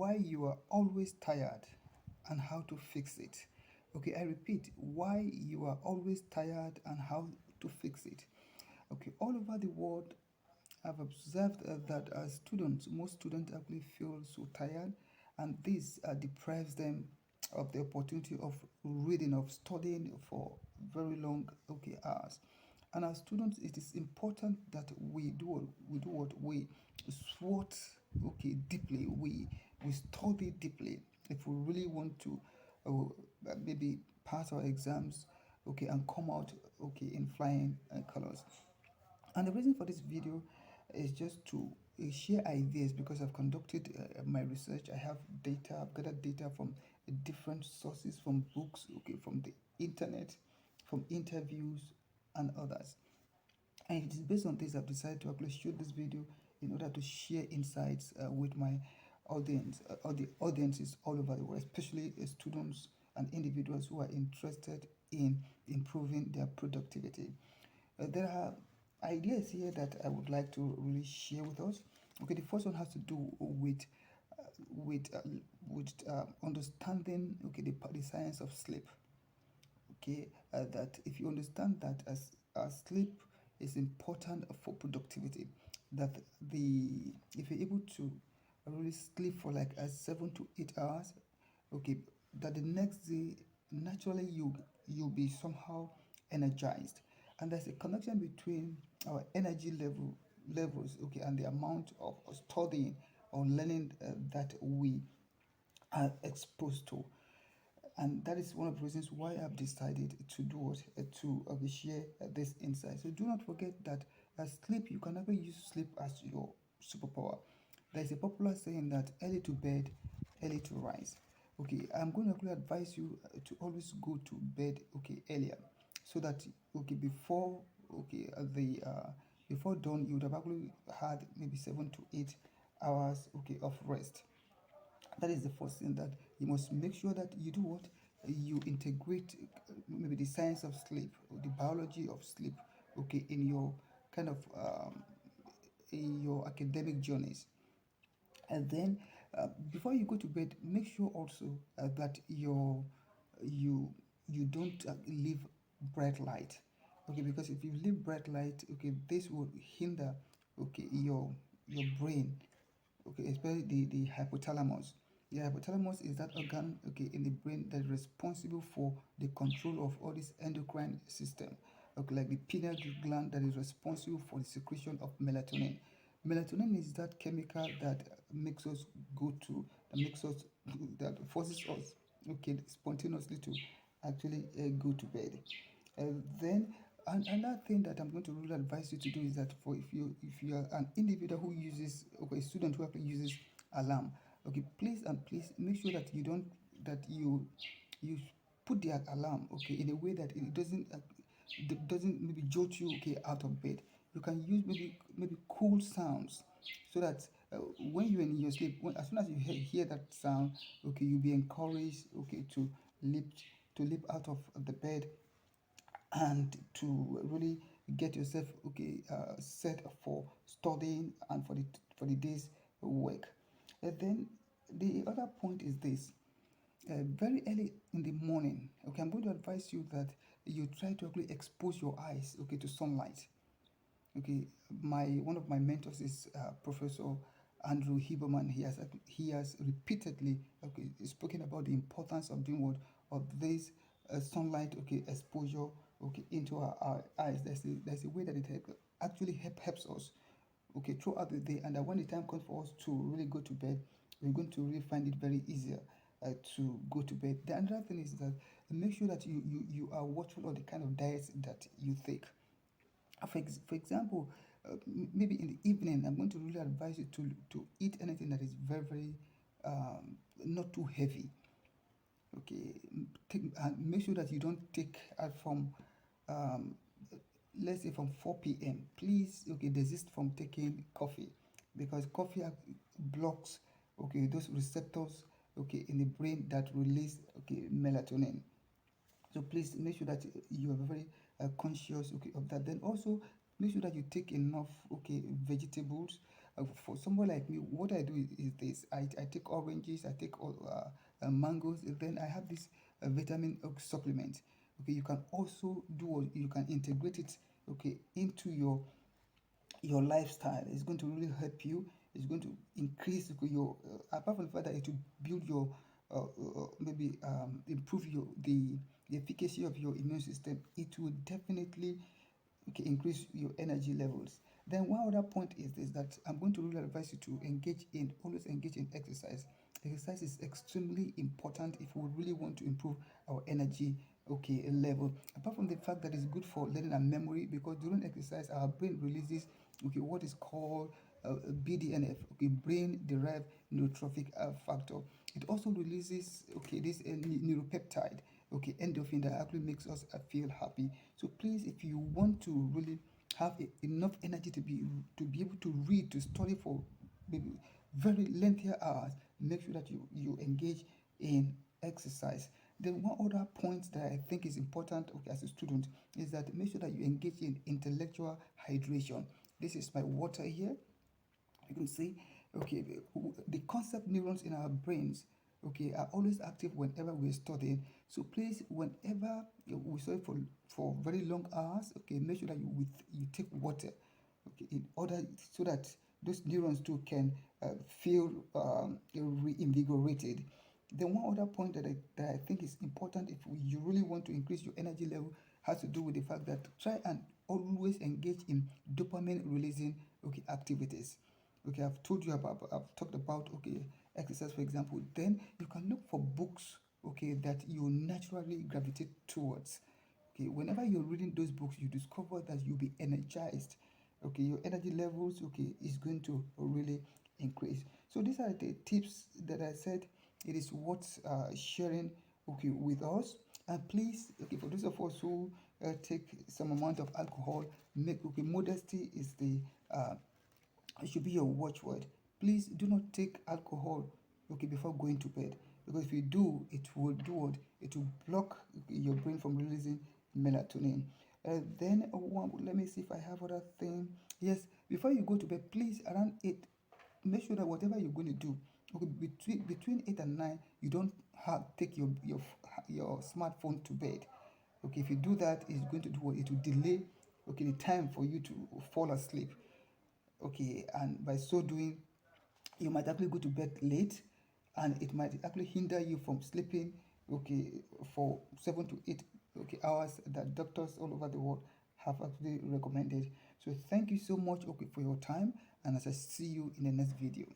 why you are always tired and how to fix it. Okay, I repeat, why you are always tired and how to fix it. Okay, all over the world, I've observed that students, most students actually feel so tired, and this deprives them of the opportunity of reading, of studying for very long hours. And as students, it is important that we SWOT deeply. We study deeply if we really want to maybe pass our exams and come out in flying colors. And the reason for this video is just to share ideas because I've conducted my research. I have data, I've gathered data from different sources, from books, from the internet, from interviews, and others. And it is based on this I've decided to actually shoot this video in order to share insights with my audience, or the audiences all over the world, especially students and individuals who are interested in improving their productivity. There are ideas here that I would like to really share with us. Okay, the first one has to do with uh, understanding the science of sleep. Okay, that if you understand that as sleep is important for productivity, that the if you're able to really sleep for like 7 to 8 hours, okay, that the next day naturally you'll be somehow energized, and there's a connection between our energy levels, and the amount of studying or learning that we are exposed to. And that is one of the reasons why I've decided to do what to share this insight. So do not forget that sleep, you can never use sleep as your superpower. There is a popular saying that early to bed, early to rise. Okay, I'm going to actually advise you to always go to bed earlier, so that before the before dawn you would have actually had maybe 7 to 8 hours of rest. That is the first thing, that you must make sure that you do what you integrate maybe the science of sleep, or the biology of sleep, in your kind of in your academic journeys. And then before you go to bed, make sure also that you you don't leave bright light. Okay, because if you leave bright light, this will hinder your brain, especially the hypothalamus. The hypothalamus is that organ in the brain that is responsible for the control of all this endocrine system, like the pineal gland that is responsible for the secretion of melatonin. Melatonin is that chemical that makes us that makes us, that forces us spontaneously to actually go to bed. Then another thing that I'm going to really advise you to do is that, for if you are an individual who uses, a student who actually uses alarm, please and please make sure that you don't that you put the alarm in a way that it doesn't maybe jolt you out of bed. You can use maybe cool sounds, so that when you're in your sleep, as soon as you hear that sound, you'll be encouraged leap leap out of the bed, and to really get yourself set for studying and for the day's work. And then the other point is this: very early in the morning, I'm going to advise you that you try to actually expose your eyes to sunlight. Okay, my one of my mentors is Professor Andrew Huberman. He has repeatedly spoken about the importance of doing what of this sunlight exposure into our eyes. There's a way that it actually helps us throughout the day, and that when the time comes for us to really go to bed, we're going to really find it very easier to go to bed. The another thing is that make sure that you are watchful of the kind of diets that you take. For example, maybe in the evening, I'm going to really advise you to eat anything that is very, very not too heavy. Okay, and make sure that you don't take from um, let's say from 4 p.m. Please desist from taking coffee, because coffee blocks those receptors in the brain that release melatonin. So please make sure that you are very conscious of that. Then also make sure that you take enough vegetables. For someone like me, what I do is this: I take oranges, I take all mangoes, and then I have this vitamin supplement. Okay, you can also do, you can integrate it, okay, into your lifestyle. It's going to really help you. It's going to increase your apart from the fact that it will build your maybe improve the efficacy of your immune system. It will definitely, okay, increase your energy levels. Then one other point is this, that I'm going to really advise you to always engage in exercise. Exercise is extremely important if we really want to improve our energy, okay, level. Apart from the fact that it's good for learning and memory, because during exercise our brain releases, okay, what is called BDNF, okay, brain derived neurotrophic factor. It also releases, okay, this neuropeptide, okay, endorphin, that actually makes us feel happy. So please, if you want to really have enough energy to be able to read, to study for maybe very lengthy hours, make sure that you engage in exercise. Then one other point that I think is important, okay, as a student, is that make sure that you engage in intellectual hydration. This is my water here. You can see, okay, the concept neurons in our brains, okay, are always active whenever we're studying. So please, whenever we study for very long hours, okay, make sure that you take water, okay, in order so that those neurons too can feel reinvigorated. Then one other point that I think is important if you really want to increase your energy level has to do with the fact that try and always engage in dopamine releasing, okay, activities. Okay, I've talked about, okay, exercise, for example. Then you can look for books, okay, that you naturally gravitate towards. Okay, whenever you're reading those books, you discover that you'll be energized. Okay, your energy levels, okay, is going to really increase. So these are the tips that I said it is worth sharing, okay, with us. And please, okay, for those of us who take some amount of alcohol, make, okay, modesty is the it should be your watchword. Please do not take alcohol, okay, before going to bed, because if you do, it will do what? It will block your brain from releasing melatonin. Then let me see if I have other thing. Yes, before you go to bed, please, around 8, make sure that whatever you're going to do, okay, between 8 and 9, you don't take your smartphone to bed. Okay, if you do that, it's going to do what? It will delay, okay, the time for you to fall asleep. Okay, and by so doing, you might actually go to bed late, and it might actually hinder you from sleeping, okay, for 7 to 8, okay, hours that doctors all over the world have actually recommended. So thank you so much, okay, for your time, and as I see you in the next video.